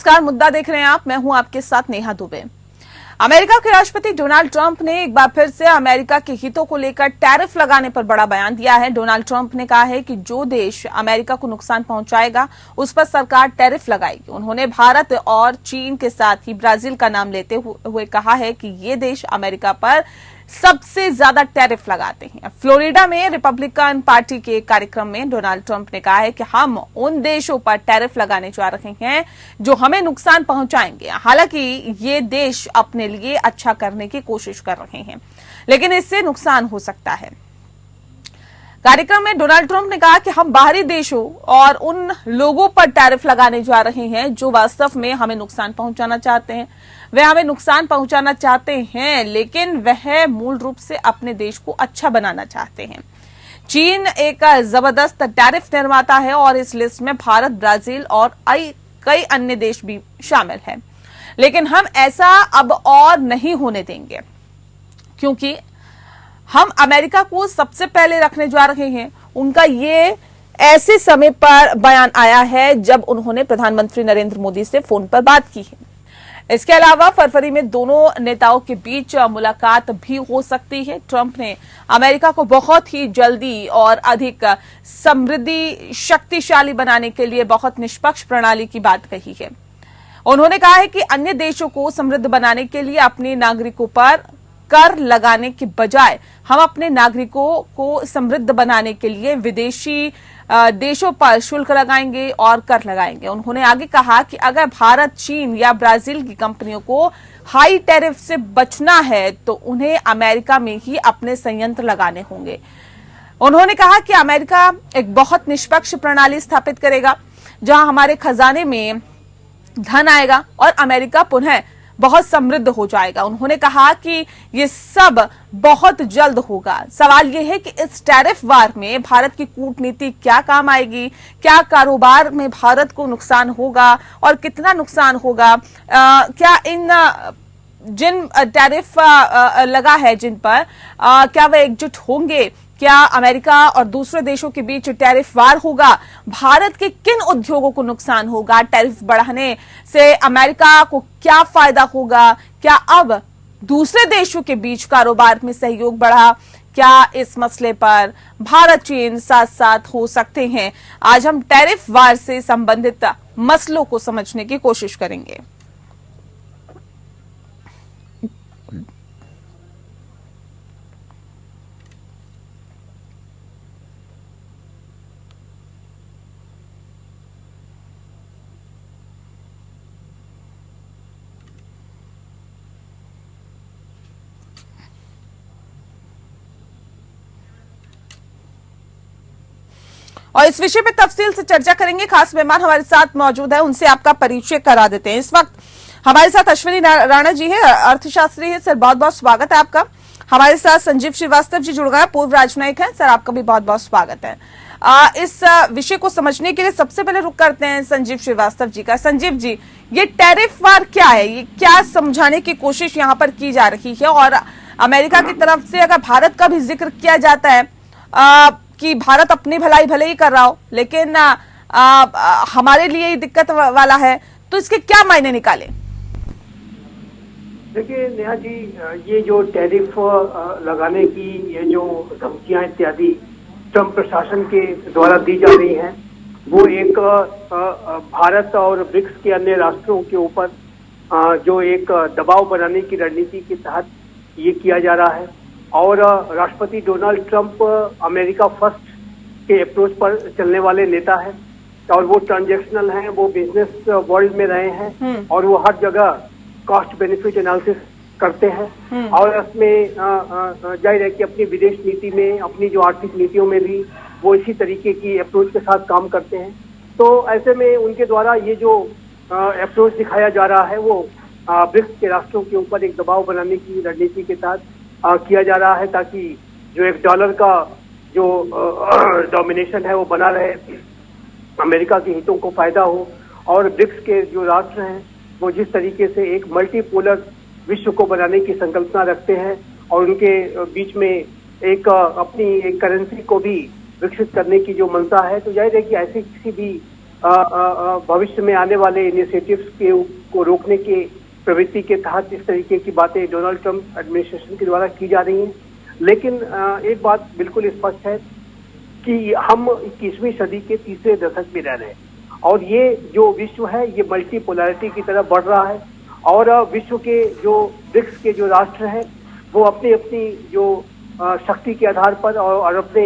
नमस्कार, मुद्दा देख रहे हैं आप। मैं हूं आपके साथ नेहा दुबे। अमेरिका के राष्ट्रपति डोनाल्ड ट्रंप ने एक बार फिर से अमेरिका के हितों को लेकर टैरिफ लगाने पर बड़ा बयान दिया है। डोनाल्ड ट्रंप ने कहा है कि जो देश अमेरिका को नुकसान पहुंचाएगा उस पर सरकार टैरिफ लगाएगी। उन्होंने भारत और चीन के साथ ही ब्राजील का नाम लेते हुए कहा है कि ये देश अमेरिका पर सबसे ज्यादा टैरिफ लगाते हैं। फ्लोरिडा में रिपब्लिकन पार्टी के कार्यक्रम में डोनाल्ड ट्रंप ने कहा है कि हम उन देशों पर टैरिफ लगाने जा रहे हैं जो हमें नुकसान पहुंचाएंगे। हालांकि ये देश अपने लिए अच्छा करने की कोशिश कर रहे हैं, लेकिन इससे नुकसान हो सकता है। कार्यक्रम में डोनाल्ड ट्रंप ने कहा कि हम बाहरी देशों और उन लोगों पर टैरिफ लगाने जा रहे हैं जो वास्तव में हमें नुकसान पहुंचाना चाहते हैं। वे हमें नुकसान पहुंचाना चाहते हैं, लेकिन वह मूल रूप से अपने देश को अच्छा बनाना चाहते हैं। चीन एक जबरदस्त टैरिफ निर्माता है और इस लिस्ट में भारत, ब्राजील और कई अन्य देश भी शामिल हैं। लेकिन हम ऐसा अब और नहीं होने देंगे, क्योंकि हम अमेरिका को सबसे पहले रखने जा रहे हैं। उनका ये ऐसे समय पर बयान आया है जब उन्होंने प्रधानमंत्री नरेंद्र मोदी से फोन पर बात की है। इसके अलावा फरवरी में दोनों नेताओं के बीच मुलाकात भी हो सकती है। ट्रंप ने अमेरिका को बहुत ही जल्दी और अधिक समृद्धि शक्तिशाली बनाने के लिए बहुत निष्पक्ष प्रणाली की बात कही है। उन्होंने कहा है कि अन्य देशों को समृद्ध बनाने के लिए अपने नागरिकों पर कर लगाने के बजाय हम अपने नागरिकों को समृद्ध बनाने के लिए विदेशी देशों पर शुल्क लगाएंगे और कर लगाएंगे। उन्होंने आगे कहा कि अगर भारत, चीन या ब्राजील की कंपनियों को हाई टैरिफ से बचना है तो उन्हें अमेरिका में ही अपने संयंत्र लगाने होंगे। उन्होंने कहा कि अमेरिका एक बहुत निष्पक्ष प्रणाली स्थापित करेगा जहां हमारे खजाने में धन आएगा और अमेरिका पुनः बहुत समृद्ध हो जाएगा। उन्होंने कहा कि ये सब बहुत जल्द होगा। सवाल यह है कि इस टैरिफ वार में भारत की कूटनीति क्या काम आएगी, क्या कारोबार में भारत को नुकसान होगा और कितना नुकसान होगा। क्या इन जिन टैरिफ लगा है जिन पर क्या वे एकजुट होंगे, क्या अमेरिका और दूसरे देशों के बीच टैरिफ वार होगा, भारत के किन उद्योगों को नुकसान होगा, टैरिफ बढ़ाने से अमेरिका को क्या फायदा होगा, क्या अब दूसरे देशों के बीच कारोबार में सहयोग बढ़ा, क्या इस मसले पर भारत चीन साथ साथ हो सकते हैं। आज हम टैरिफ वार से संबंधित मसलों को समझने की कोशिश करेंगे। और इस विषय पे तफसील से चर्चा करेंगे। खास मेहमान हमारे साथ मौजूद है, उनसे आपका परिचय करा देते हैं। इस वक्त हमारे साथ अश्विनी राणा जी है, अर्थशास्त्री है। सर, बहुत बहुत स्वागत है आपका। हमारे साथ संजीव श्रीवास्तव जी जुड़ गए, पूर्व राजनयिक हैं। सर, आपका भी बहुत बहुत स्वागत है। इस विषय को समझने के लिए सबसे पहले रुक करते हैं संजीव श्रीवास्तव जी का। संजीव जी, ये टैरिफ वार क्या है, ये क्या समझाने की कोशिश यहाँ पर की जा रही है? और अमेरिका की तरफ से अगर भारत का भी जिक्र किया जाता है कि भारत अपनी भलाई भले ही कर रहा हो, लेकिन हमारे लिए ही दिक्कत वाला है, तो इसके क्या मायने निकाले? देखिए नेहा जी, ये जो टैरिफ लगाने की ये जो धमकियां इत्यादि ट्रंप प्रशासन के द्वारा दी जा रही हैं, वो एक भारत और ब्रिक्स के अन्य राष्ट्रों के ऊपर जो एक दबाव बनाने की रणनीति के तहत ये किया जा रहा है। और राष्ट्रपति डोनाल्ड ट्रंप अमेरिका फर्स्ट के अप्रोच पर चलने वाले नेता हैं और वो ट्रांजैक्शनल हैं, वो बिजनेस वर्ल्ड में रहे हैं और वो हर जगह कॉस्ट बेनिफिट एनालिसिस करते हैं। और उसमें जाहिर है कि अपनी विदेश नीति में, अपनी जो आर्थिक नीतियों में भी वो इसी तरीके की अप्रोच के साथ काम करते हैं। तो ऐसे में उनके द्वारा ये जो अप्रोच दिखाया जा रहा है वो ब्रिक्स के राष्ट्रों के ऊपर एक दबाव बनाने की रणनीति के तहत किया जा रहा है, ताकि जो एक डॉलर का जो डोमिनेशन है वो बना रहे, अमेरिका के हितों को फायदा हो। और ब्रिक्स के जो राष्ट्र हैं वो जिस तरीके से एक मल्टीपोलर विश्व को बनाने की संकल्पना रखते हैं और उनके बीच में एक अपनी एक करेंसी को भी विकसित करने की जो मंशा है, तो जाहिर है कि ऐसी किसी भी भविष्य में आने वाले इनिशिएटिव्स के को रोकने के प्रवृत्ति के तहत इस तरीके की बातें डोनाल्ड ट्रंप एडमिनिस्ट्रेशन के द्वारा की जा रही हैं। लेकिन एक बात बिल्कुल स्पष्ट है कि हम 21वीं सदी के तीसरे दशक में रह रहे हैं और ये जो विश्व है ये मल्टीपोलैरिटी की तरफ बढ़ रहा है और विश्व के जो ब्रिक्स के जो राष्ट्र हैं वो अपनी अपनी जो शक्ति के आधार पर और अपने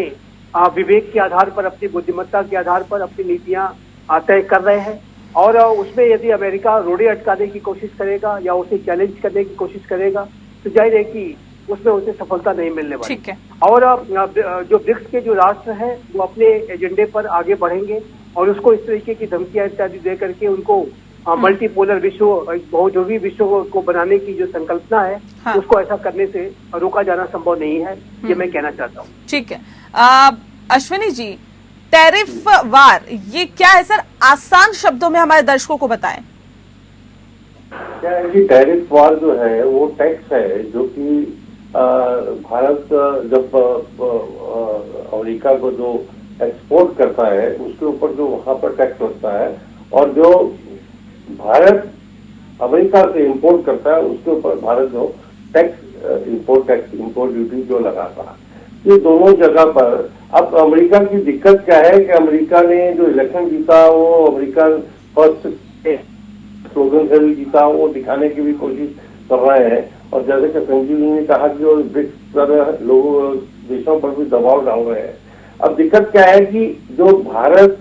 विवेक के आधार पर, अपनी बुद्धिमत्ता के आधार पर अपनी नीतियां तय कर रहे हैं और उसमें यदि अमेरिका रोड़े अटकाने की कोशिश करेगा या उसे चैलेंज करने की कोशिश करेगा तो जाहिर है कि उसमें उसे सफलता नहीं मिलने वाली। ठीक है। और जो ब्रिक्स के जो राष्ट्र हैं वो अपने एजेंडे पर आगे बढ़ेंगे और उसको इस तरीके की धमकियां इत्यादि दे करके उनको मल्टीपोलर विश्व, बहुध्रुवी विश्व को बनाने की जो संकल्पना है हाँ। उसको ऐसा करने से रोका जाना संभव नहीं है, ये मैं कहना चाहता हूँ। ठीक है। अश्विनी जी, टैरिफ वार ये क्या है सर, आसान शब्दों में हमारे दर्शकों को बताएं। क्या है कि टैरिफ वार जो है वो टैक्स है जो कि भारत जब अमेरिका को जो एक्सपोर्ट करता है उसके ऊपर जो वहां पर टैक्स लगता है और जो भारत अमेरिका से इंपोर्ट करता है उसके ऊपर भारत जो टैक्स इंपोर्ट ड्यूटी जो लगाता है, ये दोनों जगह पर। अब अमेरिका की दिक्कत क्या है कि अमेरिका ने जो इलेक्शन जीता वो अमेरिकन फर्स्ट स्लोगन से भी जीता, वो दिखाने की भी कोशिश कर रहे हैं और जैसे कि संजीव जी ने कहा कि वो ब्रिक्स पर लोगों देशों पर भी दबाव डाल रहे हैं। अब दिक्कत क्या है कि जो भारत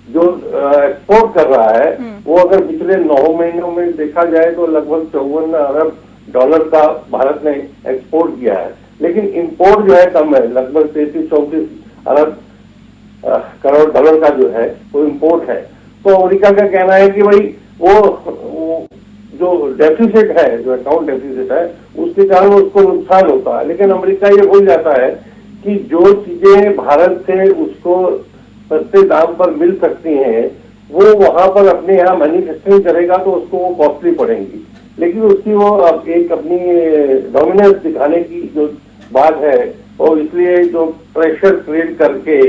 जो एक्सपोर्ट कर रहा है वो अगर पिछले 9 महीनों में देखा जाए तो लगभग 54 अरब डॉलर का भारत ने एक्सपोर्ट किया है, लेकिन इंपोर्ट जो है कम है, लगभग 33-34 अरब करोड़ डॉलर का जो है वो इंपोर्ट है। तो अमेरिका का कहना है कि भाई वो जो डेफिसिट है, जो अकाउंट डेफिसिट है, उसके कारण उसको नुकसान होता है। लेकिन अमेरिका ये भूल जाता है कि जो चीजें भारत से उसको सस्ते दाम पर मिल सकती हैं वो वहां पर अपने यहाँ मैन्युफैक्चरिंग करेगा तो उसको वो कॉस्टली पड़ेंगी, लेकिन उसकी वो एक अपनी डोमिनेंस दिखाने की जो बात है और इसलिए जो प्रेशर क्रिएट करके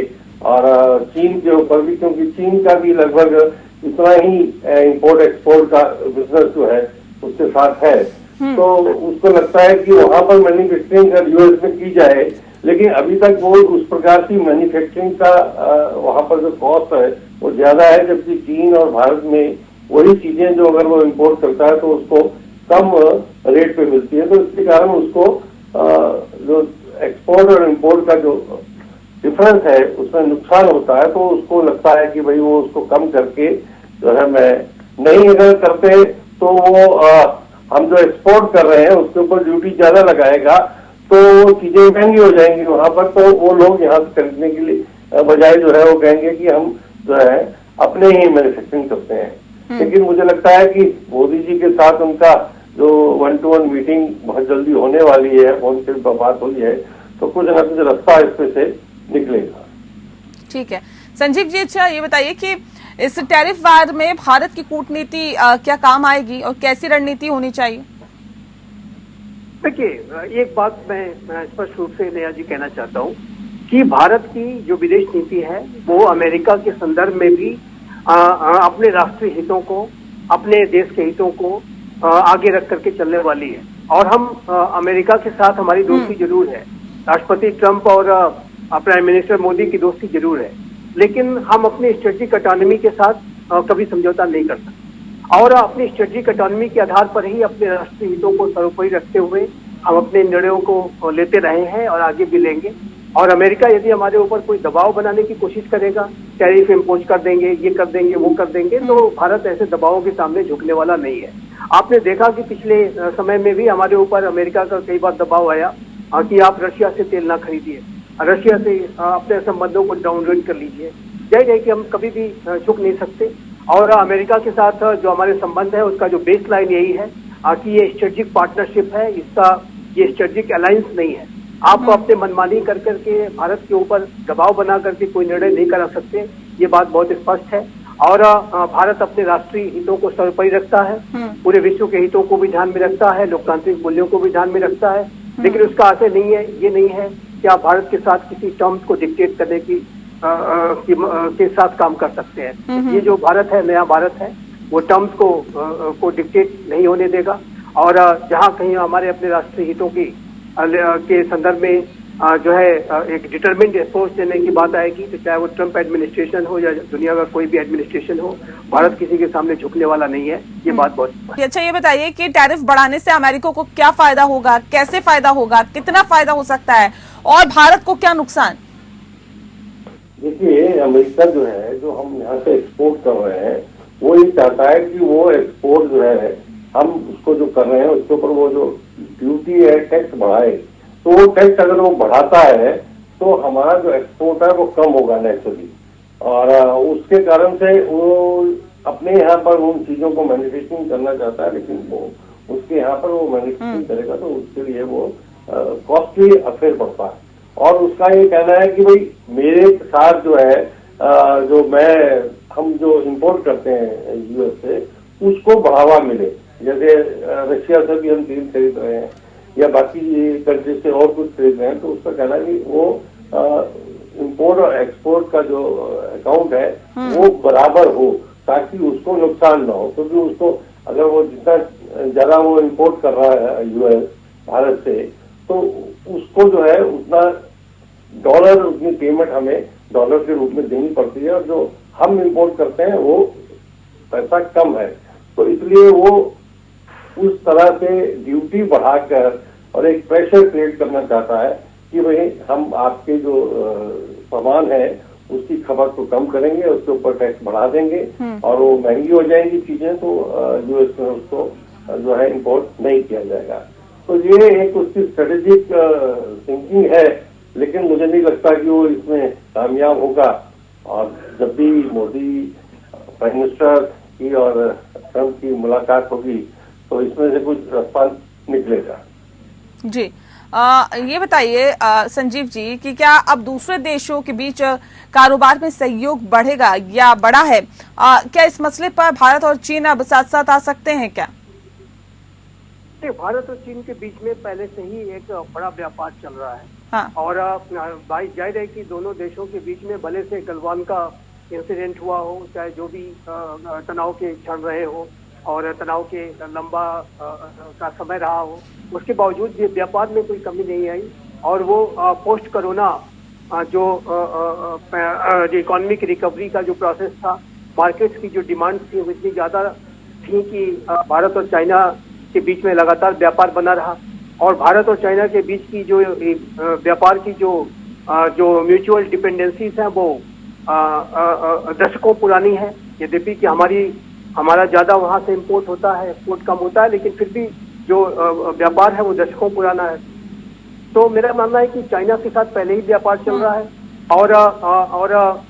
और चीन के ऊपर भी, क्योंकि चीन का भी लगभग इतना ही इंपोर्ट एक्सपोर्ट का बिजनेस जो है उसके साथ है, तो उसको लगता है कि वहां पर मैन्युफैक्चरिंग यूएस में की जाए, लेकिन अभी तक वो उस प्रकार की मैन्युफैक्चरिंग का वहां पर जो कॉस्ट है वो ज्यादा है, जबकि चीन और भारत में वही चीजें जो अगर वो इंपोर्ट करता है तो उसको कम रेट पे मिलती है। तो इसके कारण उसको जो एक्सपोर्ट और इंपोर्ट का जो डिफरेंस है उसमें नुकसान होता है, तो उसको लगता है कि भाई वो उसको कम करके जो है मैं नहीं अगर करते तो वो हम जो एक्सपोर्ट कर रहे हैं उसके ऊपर ड्यूटी ज्यादा लगाएगा तो वो चीजें महंगी हो जाएंगी वहां पर, तो वो लोग यहाँ से खरीदने के लिए बजाय जो है वो कहेंगे कि हम जो है अपने ही मैन्युफैक्चरिंग करते हैं। लेकिन मुझे लगता है कि मोदी जी के साथ उनका जो 1-to-1 मीटिंग बहुत जल्दी होने वाली है, फोन पे बात हुई है, तो कुछ न कुछ रास्ता इसमें से निकलेगा। ठीक है संजीव जी, अच्छा ये बताइए कि इस टैरिफ वार में भारत की कूटनीति क्या काम आएगी और कैसी रणनीति होनी चाहिए? देखिए, एक बात मैं स्पष्ट रूप से नया जी कहना चाहता हूँ कि भारत की जो विदेश नीति है वो अमेरिका के संदर्भ में भी अपने राष्ट्रीय हितों को, अपने देश के हितों को आगे रख करके चलने वाली है। और हम अमेरिका के साथ हमारी दोस्ती जरूर है, राष्ट्रपति ट्रंप और प्राइम मिनिस्टर मोदी की दोस्ती जरूर है, लेकिन हम अपनी स्ट्रेटेजिक ऑटोनॉमी के साथ कभी समझौता नहीं कर सकते और अपनी स्ट्रेटेजिक ऑटोनॉमी के आधार पर ही अपने राष्ट्रीय हितों को सर्वोपरि रखते हुए हम अपने निर्णयों को लेते रहे हैं और आगे भी लेंगे। और अमेरिका यदि हमारे ऊपर कोई दबाव बनाने की कोशिश करेगा, टैरिफ इम्पोज कर देंगे, ये कर देंगे, वो कर देंगे, तो भारत ऐसे दबावों के सामने झुकने वाला नहीं है। आपने देखा कि पिछले समय में भी हमारे ऊपर अमेरिका का कई बार दबाव आया कि आप रशिया से तेल ना खरीदिए, रशिया से अपने संबंधों को डाउनग्रेड कर लीजिए। जाहिर है कि हम कभी भी झुक नहीं सकते और अमेरिका के साथ जो हमारे संबंध है उसका जो बेस लाइन यही है कि ये स्ट्रेटेजिक पार्टनरशिप है, इसका ये स्ट्रेटेजिक अलायंस नहीं है। आप अपने मनमानी कर करके भारत के ऊपर दबाव बना करके कोई निर्णय नहीं करा सकते, ये बात बहुत स्पष्ट है। और भारत अपने राष्ट्रीय हितों को सर्वोपरि रखता है, पूरे विश्व के हितों को भी ध्यान में रखता है, लोकतांत्रिक मूल्यों को भी ध्यान में रखता है, लेकिन उसका अर्थ नहीं है, ये नहीं है कि आप भारत के साथ किसी टर्म्स को डिक्टेट करने की के साथ काम कर सकते हैं। ये जो भारत है, नया भारत है, वो टर्म्स को डिक्टेट नहीं होने देगा। और जहां कहीं हमारे अपने राष्ट्रीय हितों के संदर्भ में जो है एक डिटरमिन्ड अप्रोच देने की बात आएगी, तो चाहे वो ट्रंप एडमिनिस्ट्रेशन हो या दुनिया का कोई भी एडमिनिस्ट्रेशन हो, भारत किसी के सामने झुकने वाला नहीं है। ये बात बहुत अच्छा, ये बताइए कि टैरिफ बढ़ाने से अमेरिका को क्या फायदा होगा, कैसे फायदा होगा, कितना फायदा हो सकता है और भारत को क्या नुकसान? देखिए, अमेरिका जो है, जो हम यहाँ से एक्सपोर्ट कर रहे हैं, वो ये चाहता है कि वो एक्सपोर्ट जो है हम उसको जो कर रहे हैं उसके ऊपर वो जो ड्यूटी है, टैक्स बढ़ाए। तो वो टैक्स अगर वो बढ़ाता है तो हमारा जो एक्सपोर्ट है वो कम होगा नेचुरली, और उसके कारण से वो अपने यहाँ पर उन चीजों को मैन्युफैक्चरिंग करना चाहता है, लेकिन वो उसके यहाँ पर वो मैन्युफैक्चरिंग करेगा तो उसके लिए वो कॉस्टली अफेयर पड़ता है। और उसका ये कहना है कि भाई मेरे साथ जो है हम जो इम्पोर्ट करते हैं यूएस से, उसको बढ़ावा मिले। जैसे रशिया से भी हम तेल खरीद रहे हैं या बाकी कंट्री से और कुछ खरीद रहे हैं, तो उसका कहना है कि वो इम्पोर्ट और एक्सपोर्ट का जो अकाउंट है वो बराबर हो, ताकि उसको नुकसान ना हो। क्योंकि उसको अगर वो जितना ज्यादा वो इम्पोर्ट कर रहा है यूएस भारत से, तो उसको जो है उतना डॉलर, उतनी पेमेंट हमें डॉलर के रूप में देनी पड़ती है, और जो हम इम्पोर्ट करते हैं वो पैसा कम है। तो इसलिए वो उस तरह से ड्यूटी बढ़ाकर और एक प्रेशर क्रिएट करना चाहता है कि भाई हम आपके जो सामान है उसकी खपत को कम करेंगे, उसके ऊपर टैक्स बढ़ा देंगे और वो महंगी हो जाएंगी चीजें, तो यूएस में उसको जो है इम्पोर्ट नहीं किया जाएगा। तो ये एक उसकी स्ट्रेटेजिक थिंकिंग है, लेकिन मुझे नहीं लगता कि वो इसमें कामयाब होगा। और जब भी मोदी प्राइम मिनिस्टर की और ट्रंप की मुलाकात होगी तो इसमें से कुछ रास्ता निकलेगा। जी, ये बताइए संजीव जी कि क्या अब दूसरे देशों के बीच कारोबार में सहयोग बढ़ेगा या बढ़ा है? क्या इस मसले पर भारत और चीन अब साथ साथ आ सकते हैं क्या? भारत और चीन के बीच में पहले से ही एक बड़ा व्यापार चल रहा है। हाँ। और भाई जाहिर है कि दोनों देशों के बीच में भले से गलवान का इंसिडेंट हुआ हो, चाहे जो भी तनाव के क्षण रहे हो और तनाव के लंबा का समय रहा हो, उसके बावजूद ये व्यापार में कोई कमी नहीं आई। और वो पोस्ट कोरोना जो इकोनॉमिक रिकवरी का जो प्रोसेस था, मार्केट्स की जो डिमांड थी वो इतनी ज्यादा थी कि भारत और चाइना के बीच में लगातार व्यापार बना रहा। और भारत और चाइना के बीच की जो व्यापार की जो म्यूचुअल डिपेंडेंसीज हैं वो दशकों पुरानी है। यद्यपि कि हमारा ज्यादा वहां से इंपोर्ट होता है, एक्सपोर्ट कम होता है, लेकिन फिर भी जो व्यापार है वो दशकों पुराना है। तो मेरा मानना है कि चाइना के साथ पहले ही व्यापार चल रहा है। और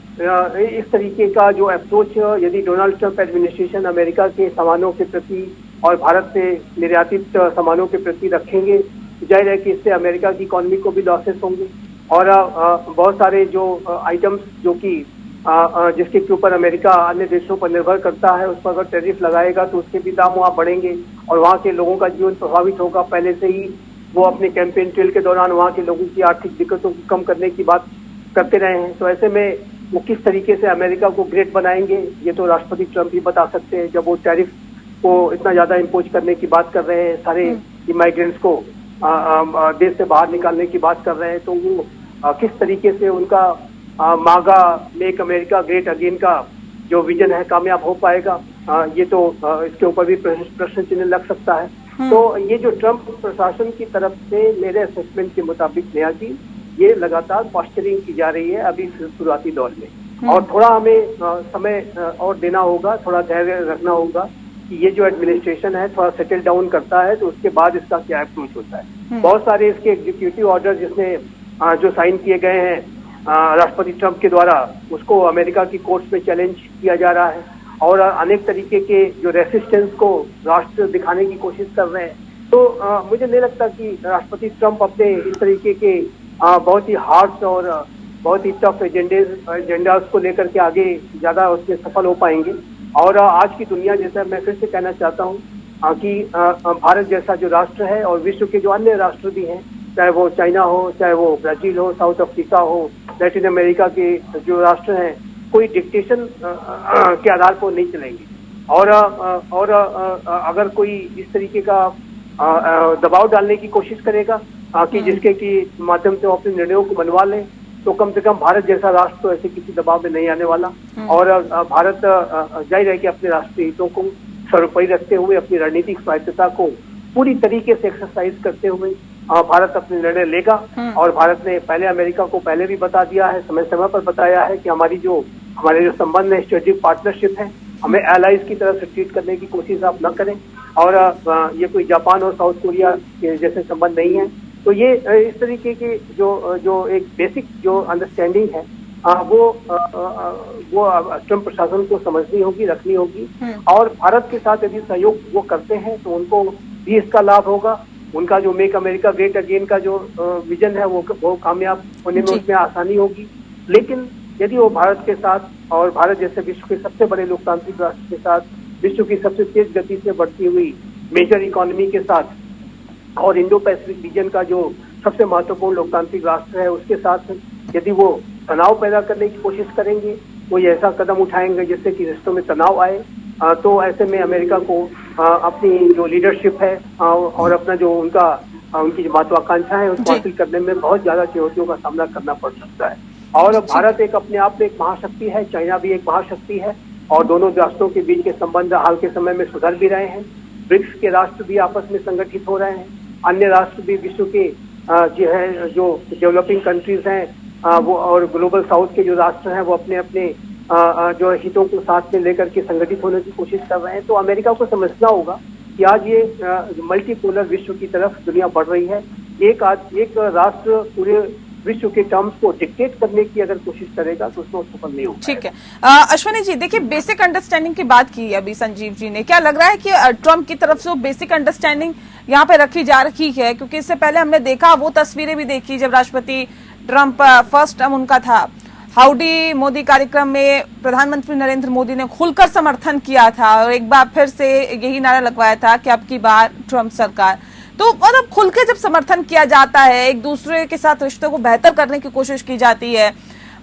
इस तरीके का जो अप्रोच यदि डोनाल्ड ट्रंप एडमिनिस्ट्रेशन अमेरिका के सामानों के प्रति और भारत से निर्यातित सामानों के प्रति रखेंगे, जाहिर है कि इससे अमेरिका की इकोनॉमी को भी लॉसेस होंगे। और बहुत सारे जो आइटम्स जो कि जिसके ऊपर अमेरिका अन्य देशों पर निर्भर करता है, उस पर अगर टैरिफ लगाएगा तो उसके भी दाम वहाँ बढ़ेंगे और वहाँ के लोगों का जीवन प्रभावित होगा। पहले से ही वो अपने कैंपेन ट्रेल के दौरान वहाँ के लोगों की आर्थिक दिक्कतों को कम करने की बात करते रहे हैं। तो ऐसे में वो किस तरीके से अमेरिका को ग्रेट बनाएंगे, ये तो राष्ट्रपति ट्रंप ही बता सकते हैं। जब वो टैरिफ को इतना ज्यादा इम्पोज करने की बात कर रहे हैं, सारे इमाइग्रेंट्स को देश से बाहर निकालने की बात कर रहे हैं, तो वो किस तरीके से उनका मागा मेक अमेरिका ग्रेट अगेन का जो विजन है कामयाब हो पाएगा, ये तो इसके ऊपर भी प्रश्न चिन्ह लग सकता है। तो ये जो ट्रंप प्रशासन की तरफ से मेरे असेसमेंट के मुताबिक नेहा जी, ये लगातार पॉस्चरिंग की जा रही है अभी शुरुआती दौर में। और थोड़ा हमें समय और देना होगा, थोड़ा धैर्य रखना होगा कि ये जो एडमिनिस्ट्रेशन है थोड़ा सेटल डाउन करता है तो उसके बाद इसका क्या अप्रोच होता है। बहुत सारे इसके एग्जीक्यूटिव ऑर्डर जिसने जो साइन किए गए हैं राष्ट्रपति ट्रंप के द्वारा, उसको अमेरिका की कोर्ट्स में चैलेंज किया जा रहा है और अनेक तरीके के जो रेसिस्टेंस को राष्ट्र दिखाने की कोशिश कर रहे हैं। तो मुझे नहीं लगता कि राष्ट्रपति ट्रंप अपने इस तरीके के बहुत ही हार्श और बहुत ही टफ एजेंडाज को लेकर के आगे ज्यादा उसमें सफल हो पाएंगे। और आज की दुनिया, जैसा मैं फिर से कहना चाहता हूँ कि भारत जैसा जो राष्ट्र है और विश्व के जो अन्य राष्ट्र भी हैं, चाहे वो चाइना हो, चाहे वो ब्राजील हो, साउथ अफ्रीका हो, लैटिन अमेरिका के जो राष्ट्र हैं, कोई डिक्टेशन के आधार पर नहीं चलेंगे। और अगर कोई इस तरीके का दबाव डालने की कोशिश करेगा कि जिसके की माध्यम से वो अपने निर्णयों को मनवा ले, तो कम से कम भारत जैसा राष्ट्र तो ऐसे किसी दबाव में नहीं आने वाला। और भारत जाहिर है कि अपने राष्ट्रीय हितों को सर्वोपरि रखते हुए अपनी रणनीतिक स्वायत्तता को पूरी तरीके से एक्सरसाइज करते हुए भारत अपने निर्णय लेगा। और भारत ने पहले अमेरिका को पहले भी बता दिया है, समय समय पर बताया है कि हमारे जो संबंध है, स्ट्रेटेजिक पार्टनरशिप है, हमें एलाइज की तरह से ट्रीट करने की कोशिश आप न करें। और ये कोई जापान और साउथ कोरिया के जैसे संबंध नहीं है। तो ये इस तरीके के जो एक बेसिक जो अंडरस्टैंडिंग है वो ट्रम्प प्रशासन को समझनी होगी, रखनी होगी। और भारत के साथ यदि सहयोग वो करते हैं तो उनको भी इसका लाभ होगा। उनका जो मेक अमेरिका ग्रेट अगेन का जो विजन है वो कामयाब होने में उसमें आसानी होगी। लेकिन यदि वो भारत के साथ और भारत जैसे विश्व के सबसे बड़े लोकतांत्रिक राष्ट्र के साथ, विश्व की सबसे तेज गति से बढ़ती हुई मेजर इकोनॉमी के साथ और इंडो पैसिफिक रीजन का जो सबसे महत्वपूर्ण लोकतांत्रिक राष्ट्र है उसके साथ यदि वो तनाव पैदा करने की कोशिश करेंगे, कोई ऐसा कदम उठाएंगे जिससे कि रिश्तों में तनाव आए, तो ऐसे में अमेरिका को अपनी जो लीडरशिप है और अपना जो उनकी जो महत्वाकांक्षा है उसको हासिल करने में बहुत ज्यादा चुनौतियों का सामना करना पड़ सकता है। और भारत एक अपने आप में एक महाशक्ति है, चाइना भी एक महाशक्ति है, और दोनों राष्ट्रों के बीच के संबंध हाल के समय में सुधर भी रहे हैं। ब्रिक्स के राष्ट्र भी आपस में संगठित हो रहे हैं। अन्य राष्ट्र भी विश्व के जो डेवलपिंग कंट्रीज हैं वो और ग्लोबल साउथ के जो राष्ट्र हैं वो अपने अपने जो हितों को साथ में लेकर के संगठित होने की कोशिश कर रहे हैं। तो अमेरिका को समझना होगा कि आज ये मल्टीपोलर विश्व की तरफ दुनिया बढ़ रही है। एक राष्ट्र पूरे विश्व के टर्म्स को डिक्टेट करने की अगर कोशिश करेगा तो उसमें सफल नहीं होगा। ठीक है अश्विनी जी, देखिए बेसिक अंडरस्टैंडिंग की बात की अभी संजीव जी ने, क्या लग रहा है कि ट्रम्प की तरफ से वो बेसिक अंडरस्टैंडिंग यहाँ पे रखी जा रही है? क्योंकि इससे पहले हमने देखा, वो तस्वीरें भी देखी जब राष्ट्रपति ट्रम्प फर्स्ट टर्म उनका था, हाउडी मोदी कार्यक्रम में प्रधानमंत्री नरेंद्र मोदी ने खुलकर समर्थन किया था और एक बार फिर से यही नारा लगवाया था कि अब की बार ट्रम्प सरकार। तो मतलब खुल के जब समर्थन किया जाता है, एक दूसरे के साथ रिश्तों को बेहतर करने की कोशिश की जाती है,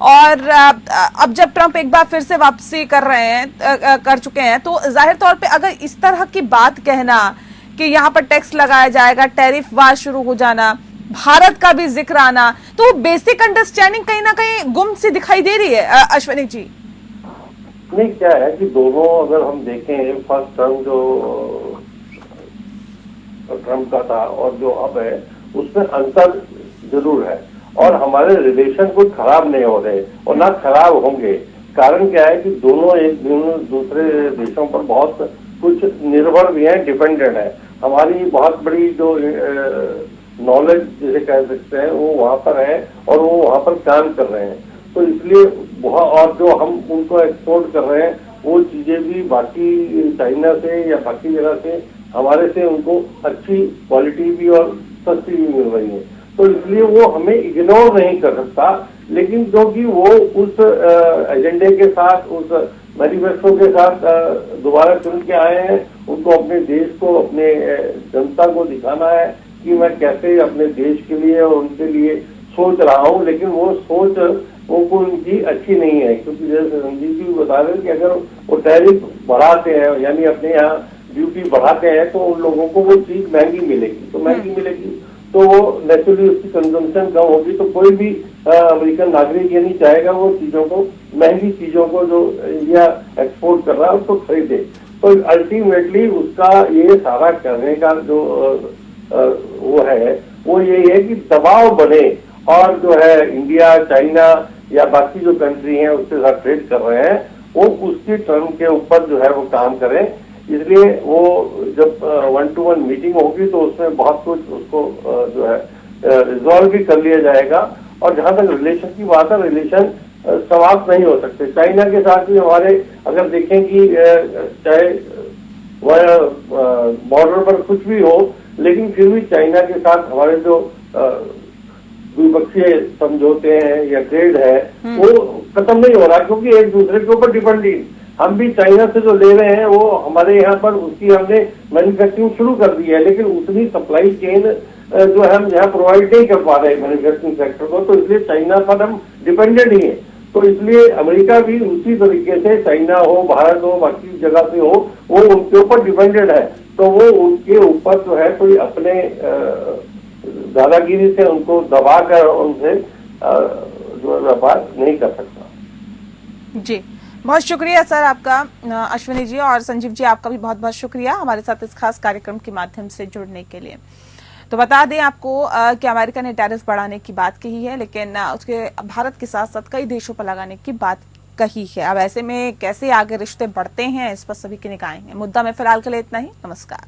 और अब जब ट्रम्प एक बार फिर से वापसी कर चुके हैं, तो जाहिर तौर पे अगर इस तरह की बात कहना कि यहाँ पर टैक्स लगाया जाएगा, टैरिफ वार शुरू हो जाना, भारत का भी जिक्र आना, तो बेसिक अंडरस्टैंडिंग कहीं ना कहीं गुम सी दिखाई दे रही है अश्विनी जी। नहीं, क्या है कि दोनों अगर हम देखें, फर्स्ट टर्म जो ट्रम्प का था और जो अब है उसमें अंतर जरूर है, और हमारे रिलेशन कुछ खराब नहीं हो रहे और ना खराब होंगे। कारण क्या है कि दोनों एक दूसरे देशों पर बहुत कुछ निर्भर भी है, डिपेंडेंट है। हमारी बहुत बड़ी जो नॉलेज जिसे कह सकते हैं वो वहाँ पर है और वो वहाँ पर काम कर रहे हैं, तो इसलिए और जो हम उनको एक्सपोर्ट कर रहे हैं वो चीजें भी बाकी चाइना से या बाकी जगह से हमारे से उनको अच्छी क्वालिटी भी और सस्ती भी मिल रही है। तो इसलिए वो हमें इग्नोर नहीं कर सकता, लेकिन क्योंकि वो उस एजेंडे के साथ, उस मैनिफेस्टो के साथ दोबारा चुन के आए हैं, उनको अपने देश को, अपने जनता को दिखाना है कि मैं कैसे अपने देश के लिए और उनके लिए सोच रहा हूँ। लेकिन वो सोच वो उनकी अच्छी नहीं है, क्योंकि जैसे संजीव जी बता रहे हैं कि अगर वो टैरिफ बढ़ाते हैं, यानी अपने यहाँ ड्यूटी बढ़ाते हैं, तो उन लोगों को वो चीज महंगी मिलेगी, तो महंगी मिलेगी तो वो नेचुरली उसकी कंजम्पशन कम होगी। तो कोई भी अमेरिकन नागरिक ये नहीं चाहेगा वो चीजों को, महंगी चीजों को जो इंडिया एक्सपोर्ट कर रहा है उसको खरीदे। तो अल्टीमेटली उसका ये सारा करने का जो वो है वो यही है कि दबाव बने, और जो है इंडिया, चाइना या बाकी जो कंट्री हैं उसके साथ ट्रेड कर रहे हैं, वो उसकी टर्म के ऊपर जो है वो काम करें। इसलिए वो जब 1-to-1 मीटिंग होगी तो उसमें बहुत कुछ उसको जो है रिजॉल्व भी कर लिया जाएगा। और जहां तक रिलेशन की बात है, रिलेशन समाप्त नहीं हो सकते। चाइना के साथ भी हमारे अगर देखें कि चाहे बॉर्डर पर कुछ भी हो, लेकिन फिर भी चाइना के साथ हमारे जो द्विपक्षीय समझौते हैं या ट्रेड है वो खत्म नहीं हो रहा, क्योंकि एक दूसरे के ऊपर डिपेंडेंट। हम भी चाइना से जो ले रहे हैं वो हमारे यहाँ पर उसकी हमने मैन्युफैक्चरिंग शुरू कर दी है, लेकिन उतनी सप्लाई चेन जो है हम यहाँ प्रोवाइड नहीं कर पा रहे मैन्युफैक्चरिंग सेक्टर को, तो इसलिए चाइना पर हम डिपेंडेंट ही है। तो इसलिए अमेरिका भी उसी तरीके से, चाइना हो, भारत हो, बाकी जगह से हो, वो उनके ऊपर डिपेंडेंट है। तो वो उनके ऊपर जो है कोई अपने दादागिरी से उनको दबाकर उनसे जो है व्यापार नहीं कर सकता। जी, बहुत शुक्रिया सर आपका, अश्विनी जी, और संजीव जी आपका भी बहुत बहुत शुक्रिया हमारे साथ इस खास कार्यक्रम के माध्यम से जुड़ने के लिए। तो बता दें आपको कि अमेरिका ने टैरिफ बढ़ाने की बात कही है, लेकिन उसके भारत के साथ साथ कई देशों पर लगाने की बात कही है। अब ऐसे में कैसे आगे रिश्ते बढ़ते हैं, इस पर सभी की निगाहें हैं। मुद्दा में फिलहाल के लिए इतना ही। नमस्कार।